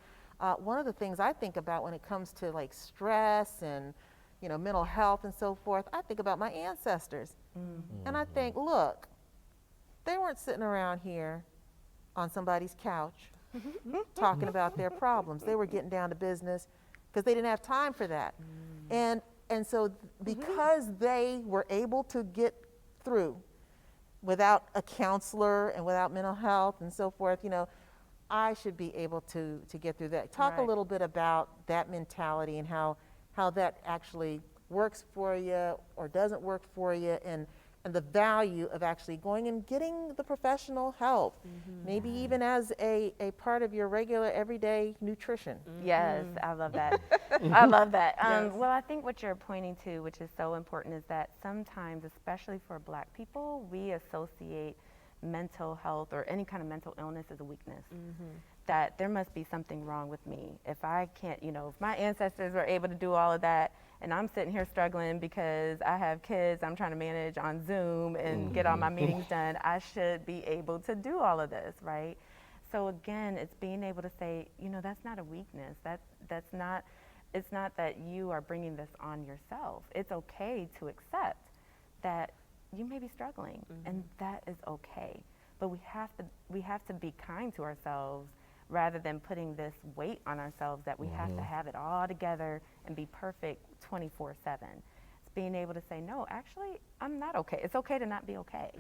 One of the things I think about when it comes to like stress and, you know, mental health and so forth, I think about my ancestors. And I think, look, they weren't sitting around here on somebody's couch talking about their problems. They were getting down to business because they didn't have time for that. And so because they were able to get through without a counselor and without mental health and so forth, you know, I should be able to get through that. Talk a little bit about that mentality and how that actually works for you or doesn't work for you, and the value of actually going and getting the professional help, maybe even as a part of your regular everyday nutrition. Yes, I love that. I love that. Well, I think what you're pointing to, which is so important, is that sometimes, especially for Black people, we associate mental health or any kind of mental illness as a weakness. That there must be something wrong with me. If I can't, you know, if my ancestors were able to do all of that and I'm sitting here struggling because I have kids I'm trying to manage on Zoom and get all my meetings done, I should be able to do all of this, right? So again, it's being able to say, you know, that's not a weakness. That's not, it's not that you are bringing this on yourself. It's okay to accept that you may be struggling, and that is okay. But we have to be kind to ourselves rather than putting this weight on ourselves that we have to have it all together and be perfect 24/7. It's being able to say, no, actually, I'm not okay. It's okay to not be okay.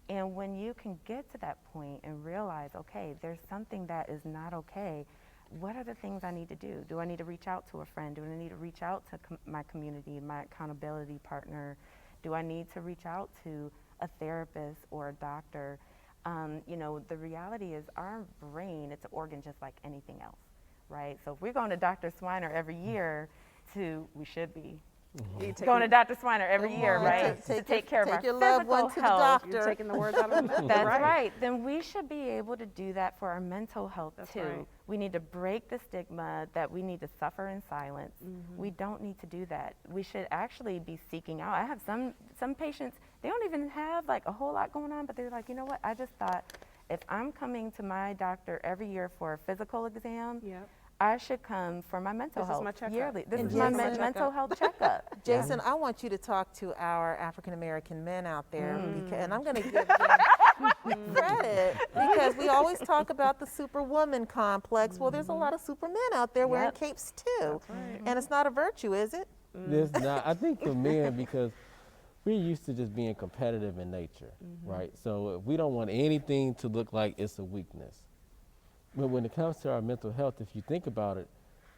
And when you can get to that point and realize, okay, there's something that is not okay, what are the things I need to do? Do I need to reach out to a friend? Do I need to reach out to my community, my accountability partner? Do I need to reach out to a therapist or a doctor? You know, the reality is our brain, it's an organ just like anything else, right? So if we're going to Dr. Schweiner every year we should be going to Dr. Schweiner every year, right? To take care of our your loved physical one to the health. doctor. You're taking the words out of my mouth. That's right. Then we should be able to do that for our mental health too. right. We need to break the stigma that we need to suffer in silence. We don't need to do that. We should actually be seeking out. I have some patients, they don't even have like a whole lot going on, but they're like, you know what, I just thought if I'm coming to my doctor every year for a physical exam, I should come for my mental health my checkup. yearly. This And is my Jason- mental health checkup. Jason, I want you to talk to our African American men out there, and I'm going to give them credit because we always talk about the Superwoman Complex. Well, there's a lot of supermen out there wearing capes too, and it's not a virtue, is it? There's not. I think for men, because we're used to just being competitive in nature, right? So we don't want anything to look like it's a weakness. But when it comes to our mental health, if you think about it,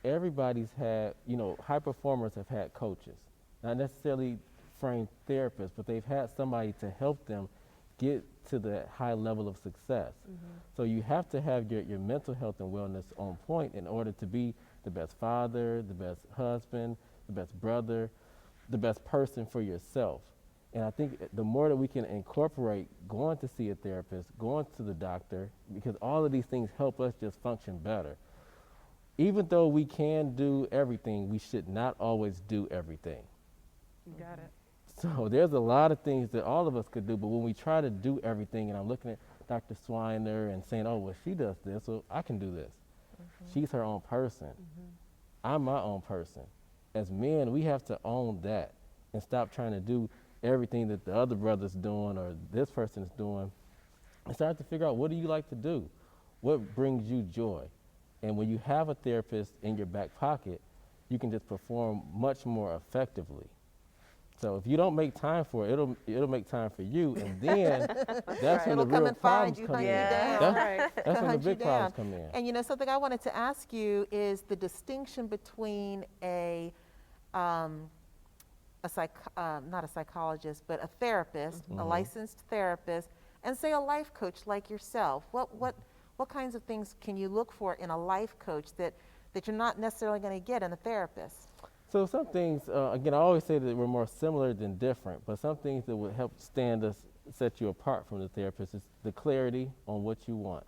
everybody's had, you know, high performers have had coaches, not necessarily trained therapists, but they've had somebody to help them get to that high level of success. So you have to have your mental health and wellness on point in order to be the best father, the best husband, the best brother, the best person for yourself. And I think the more that we can incorporate going to see a therapist, going to the doctor, because all of these things help us just function better. Even though we can do everything, we should not always do everything. You got it. So there's a lot of things that all of us could do, but when we try to do everything, and I'm looking at Dr. Swiner and saying, oh, well, she does this, so I can do this. She's her own person. I'm my own person. As men, we have to own that and stop trying to do everything that the other brother's doing or this person is doing, and start to figure out, what do you like to do? What brings you joy? And when you have a therapist in your back pocket, you can just perform much more effectively. So if you don't make time for it, it'll make time for you, and then that's when the It'll come real and find problems you, come hunt in. you down. That's when the Hunt you big problems down. come in. And you know, something I wanted to ask you is the distinction between not a psychologist, but a therapist, a licensed therapist, And say a life coach like yourself, what kinds of things can you look for in a life coach that you're not necessarily going to get in a therapist? So some things, again, I always say that we're more similar than different, but some things that would help set you apart from the therapist is the clarity on what you want,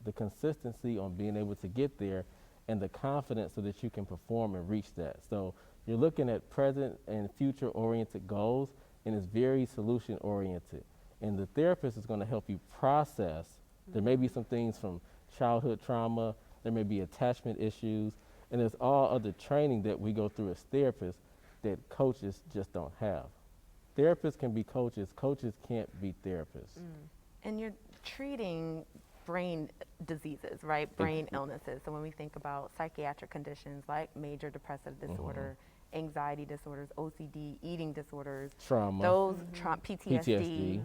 the consistency on being able to get there, and the confidence so that you can perform and reach that. So you're looking at present and future oriented goals, and it's very solution oriented. And the therapist is going to help you process. There may be some things from childhood trauma, there may be attachment issues, and there's all other training that we go through as therapists that coaches just don't have. Therapists can be coaches, coaches can't be therapists. And you're treating brain diseases, right? Brain illnesses. So when we think about psychiatric conditions like major depressive disorder, anxiety disorders, OCD, eating disorders, Trauma. those PTSD,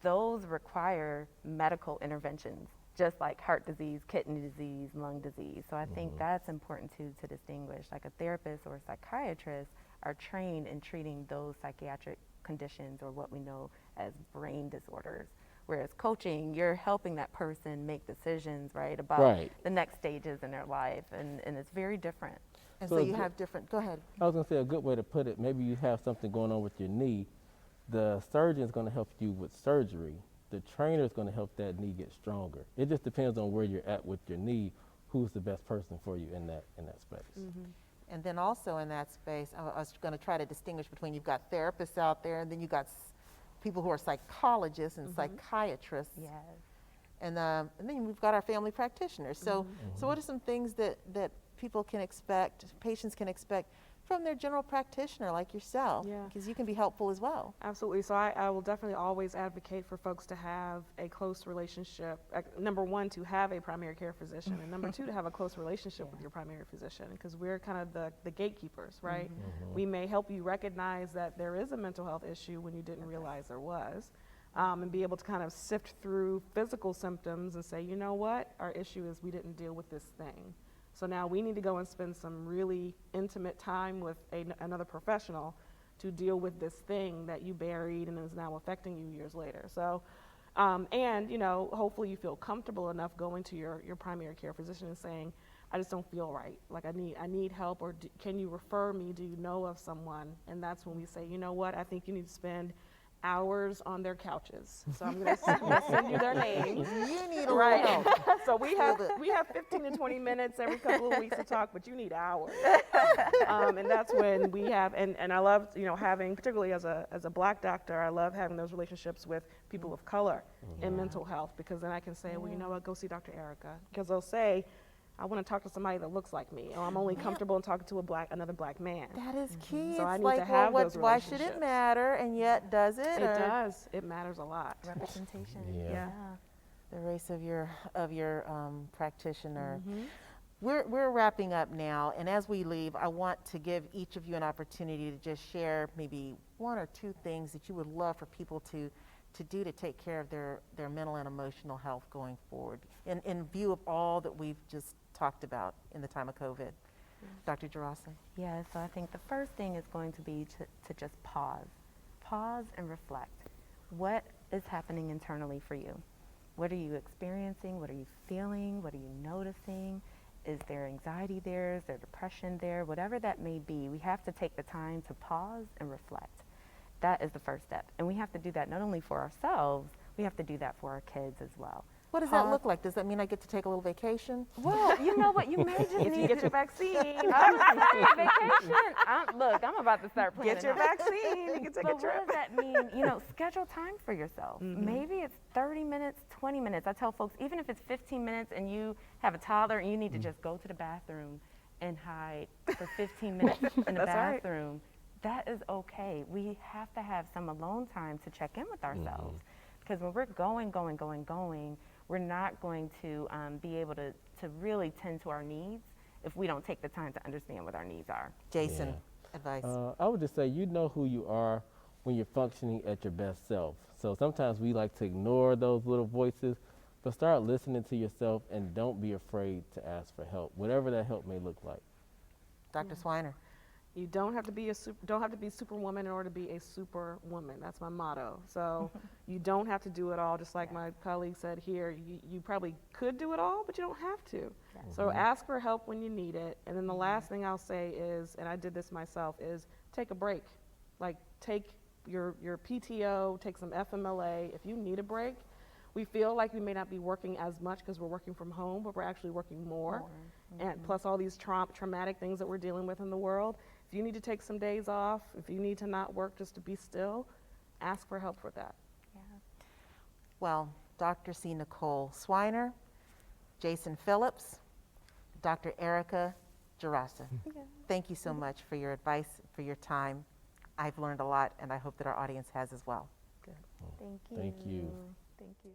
those require medical interventions, just like heart disease, kidney disease, lung disease. So I think that's important too to distinguish. Like a therapist or a psychiatrist are trained in treating those psychiatric conditions or what we know as brain disorders. Whereas coaching, you're helping that person make decisions, right, about the next stages in their life, and it's very different. And so you have different, go ahead. I was going to say a good way to put it, maybe you have something going on with your knee. The surgeon is going to help you with surgery. The trainer is going to help that knee get stronger. It just depends on where you're at with your knee, who's the best person for you in that space. And then also in that space, I was going to try to distinguish between you've got therapists out there, and then you've got people who are psychologists and psychiatrists. Yes. And then we've got our family practitioners. So what are some things that people can expect, patients can expect from their general practitioner like yourself? Yeah. Because you can be helpful as well. Absolutely. So I will definitely always advocate for folks to have a close relationship. Number one, to have a primary care physician, and number two, to have a close relationship with your primary physician, because we're kind of the gatekeepers, right? We may help you recognize that there is a mental health issue when you didn't realize there was, and be able to kind of sift through physical symptoms and say, you know what, our issue is we didn't deal with this thing. So now we need to go and spend some really intimate time with another professional to deal with this thing that you buried and is now affecting you years later. So, and you know, hopefully you feel comfortable enough going to your primary care physician and saying, I just don't feel right. Like I need help, or can you refer me? Do you know of someone? And that's when we say, you know what, I think you need to spend hours on their couches. So I'm going to send you their names. You need a little help. So we have 15 to 20 minutes every couple of weeks to talk, but you need hours. And that's when we have, and I love, you know, having, particularly as a Black doctor, I love having those relationships with people of color in mental health, because then I can say, well, you know what, go see Dr. Erikka. Because they'll say, I want to talk to somebody that looks like me, or I'm only comfortable in talking to another black man. That is key. So I it's need like, to have well, those why should it relationships. matter? And yet, does it? It does. It matters a lot. Representation. Yeah. The race of your practitioner. We're wrapping up now, and as we leave, I want to give each of you an opportunity to just share maybe one or two things that you would love for people to do to take care of their mental and emotional health going forward, in view of all that we've just talked about in the time of COVID. Dr. Dzirasa. Yeah, so I think the first thing is going to be to just pause and reflect. What is happening internally for you? What are you experiencing? What are you feeling? What are you noticing? Is there anxiety there? Is there depression there? Whatever that may be, we have to take the time to pause and reflect. That is the first step. And we have to do that not only for ourselves, we have to do that for our kids as well. What does that look like? Does that mean I get to take a little vacation? Well, you know what? You may just If need you get to your vaccine, vacation. Look, I'm about to start planning. get your now. vaccine, you can take a But what trip. does that mean? You know, schedule time for yourself. Maybe it's 30 minutes, 20 minutes. I tell folks, even if it's 15 minutes and you have a toddler and you need to just go to the bathroom and hide for 15 minutes in the That's right. bathroom, that is okay. We have to have some alone time to check in with ourselves. Because when we're going, we're not going to be able to really tend to our needs if we don't take the time to understand what our needs are. Jason, advice. I would just say, you know who you are when you're functioning at your best self. So sometimes we like to ignore those little voices, but start listening to yourself and don't be afraid to ask for help, whatever that help may look like. Dr. Swiner. You don't have to be don't have to be Superwoman in order to be a Superwoman. That's my motto. So you don't have to do it all. Just like my colleague said here, you probably could do it all, but you don't have to. So ask for help when you need it. And then the last thing I'll say is, and I did this myself, is take a break. Like take your PTO, take some FMLA. If you need a break, we feel like we may not be working as much because we're working from home, but we're actually working more. And plus all these traumatic things that we're dealing with in the world. If you need to take some days off, if you need to not work just to be still, ask for help for that. Yeah. Well, Dr. C. Nicole Swiner, Jason Phillips, Dr. Erikka Dzirasa. Thank you so much for your advice, for your time. I've learned a lot, and I hope that our audience has as well. Thank you. Thank you. Thank you.